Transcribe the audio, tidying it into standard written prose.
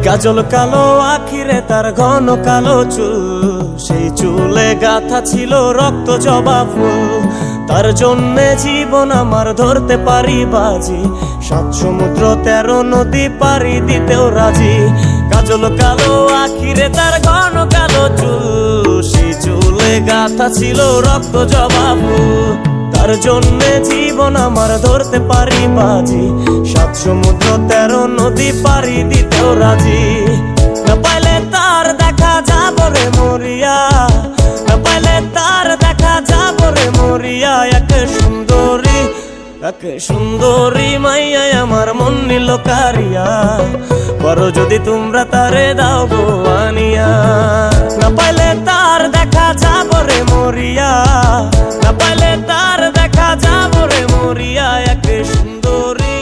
কাজল কালো আখিরে তার ঘন কালো চুল, সেই চুলে গাথা ছিল রক্ত জবা ফুল। তার জন্যে জীবন আমার ধরতে পারি বাজি, 7 সমুদ্র 13 নদী পারি দিতেও রাজি। কাজল কালো আখিরে তার ঘন কালো চুল, সেই চুলে গাথা ছিল রক্ত জবা ফুল। তার জন্যে জীবন আমার ধরতে পারি বাজি, 7 সমুদ্র 13 নদী পারি দিতেও রাজি। না পাইলে তার দেখা যাব রে মরিয়া, না পাইলে তার দেখা যাব রে মরিয়া। এক সুন্দরী মাইয়াই আমার মন নিল কারিয়া, বড় যদি তোমরা তারে দাও গো আনিয়া। না পাইলে তার দেখা যাব রে মরিয়া, না পাইলে তার দেখা যাব রে মরিয়া। এক সুন্দরী